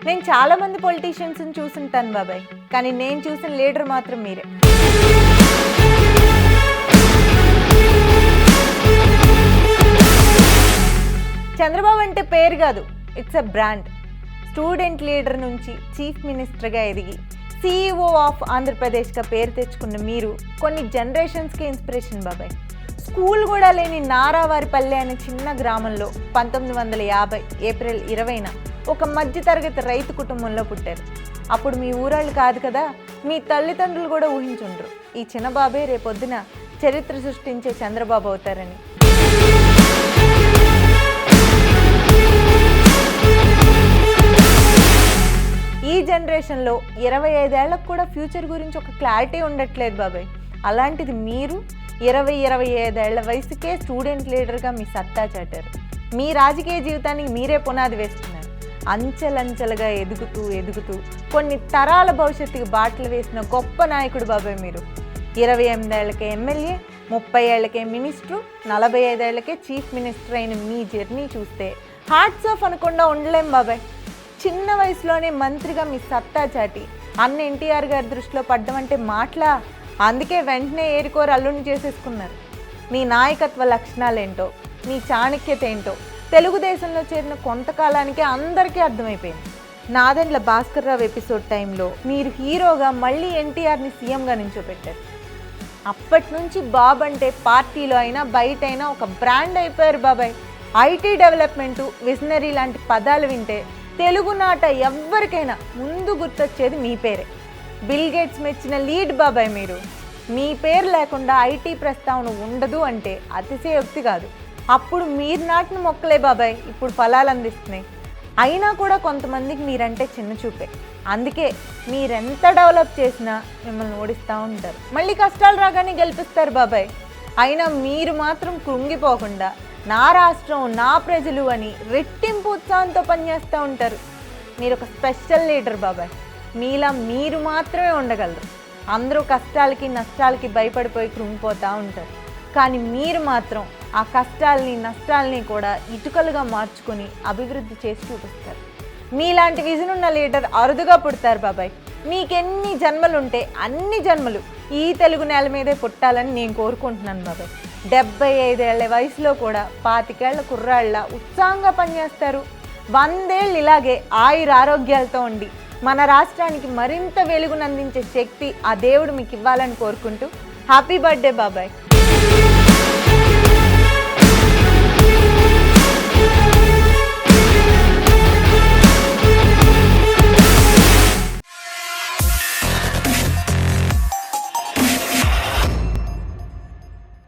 నేను చాలా మంది పొలిటీషియన్స్ని చూసుంటాను బాబాయ్, కానీ నేను చూసిన లీడర్ మాత్రం మీరే. చంద్రబాబు అంటే పేరు కాదు, it's a brand. Student leader నుంచి చీఫ్ మినిస్టర్గా ఎదిగి CEO ఆఫ్ ఆంధ్రప్రదేశ్గా పేరు తెచ్చుకున్న మీరు కొన్ని జనరేషన్స్కి ఇన్స్పిరేషన్ బాబాయ్. స్కూల్ కూడా లేని నారావారిపల్లె అనే చిన్న గ్రామంలో 1950 ఏప్రిల్ 20న ఒక మధ్యతరగతి రైతు కుటుంబంలో పుట్టారు. అప్పుడు మీ ఊరాళ్ళు కాదు కదా, మీ తల్లిదండ్రులు కూడా ఊహించుండ్రు ఈ చిన్నబాబే రేపొద్దున చరిత్ర సృష్టించే చంద్రబాబు అవుతారని. ఈ జనరేషన్లో 25 ఏళ్లకు కూడా ఫ్యూచర్ గురించి ఒక క్లారిటీ ఉండట్లేదు బాబాయ్. అలాంటిది మీరు 25 ఏళ్ల వయసుకే స్టూడెంట్ లీడర్గా మీ సత్తా చాటారు. మీ రాజకీయ జీవితానికి మీరే పునాది వేస్తున్నారు. అంచెలంచెలుగా ఎదుగుతూ కొన్ని తరాల భవిష్యత్తుకి బాటలు వేసిన గొప్ప నాయకుడు బాబాయ్ మీరు. 28 ఏళ్లకే ఎమ్మెల్యే, 30 ఏళ్లకే మినిస్టరు, 45 ఏళ్లకే చీఫ్ మినిస్టర్ అయిన మీ జర్నీ చూస్తే హార్ట్స్ ఆఫ్ అనకుండా ఉండలేం బాబాయ్. చిన్న వయసులోనే మంత్రిగా మీ సత్తా చాటి అన్న ఎన్టీఆర్ గారి దృష్టిలో పడ్డమంటే మాటలా? అందుకే వెంటనే ఏరికోరు అల్లుని చేసేసుకున్నారు. మీ నాయకత్వ లక్షణాలేంటో, మీ చాణక్యత ఏంటో తెలుగుదేశంలో చేరిన కొంతకాలానికే అందరికీ అర్థమైపోయింది. నాదెండ్ల భాస్కర్ రావు ఎపిసోడ్ టైంలో మీరు హీరోగా మళ్ళీ ఎన్టీఆర్ని సీఎంగా నించోపెట్టారు. అప్పటి నుంచి బాబు అంటే పార్టీలో అయినా బయట అయినా ఒక బ్రాండ్ అయిపోయారు బాబాయ్. ఐటీ డెవలప్మెంటు, విజనరీ లాంటి పదాలు వింటే తెలుగునాట ఎవ్వరికైనా ముందు గుర్తొచ్చేది మీ పేరే. బిల్ గేట్స్ మెచ్చిన లీడ్ బాబాయ్ మీరు. మీ పేరు లేకుండా ఐటీ ప్రస్తావన ఉండదు అంటే అతిశయోక్తి కాదు. అప్పుడు మీరు నాటిన మొక్కలే బాబాయ్ ఇప్పుడు ఫలాలు అందిస్తున్నాయి. అయినా కూడా కొంతమందికి మీరంటే చిన్న చూపే. అందుకే మీరెంత డెవలప్ చేసినా మిమ్మల్ని ఓడిస్తూ ఉంటారు, మళ్ళీ కష్టాలు రాగానే గెలిపిస్తారు బాబాయ్. అయినా మీరు మాత్రం కృంగిపోకుండా నా రాష్ట్రం, నా ప్రజలు అని రెట్టింపు ఉత్సాహంతో పనిచేస్తూ ఉంటారు. మీరు ఒక స్పెషల్ లీడర్ బాబాయ్. మీలా మీరు మాత్రమే ఉండగలరు. అందరూ కష్టాలకి నష్టాలకి భయపడిపోయి కృంగిపోతూ ఉంటారు, కానీ మీరు మాత్రం ఆ కష్టాలని నష్టాలని కూడా ఇటుకలుగా మార్చుకొని అభివృద్ధి చేసి చూపిస్తారు. మీలాంటి విజన్ ఉన్న లీడర్ అరుదుగా పుడతారు బాబాయ్. మీకెన్ని జన్మలుంటే అన్ని జన్మలు ఈ తెలుగు నేల మీదే పుట్టాలని నేను కోరుకుంటున్నాను బాబాయ్. 75 ఏళ్ల వయసులో కూడా 25 ఏళ్ల కుర్రాళ్ళ ఉత్సాహంగా పనిచేస్తారు. 100 ఏళ్ళు ఇలాగే ఆయురారోగ్యాలతో ఉండి మన రాష్ట్రానికి మరింత వెలుగునందించే శక్తి ఆ దేవుడు మీకు ఇవ్వాలని కోరుకుంటూ హ్యాపీ బర్త్డే బాబాయ్.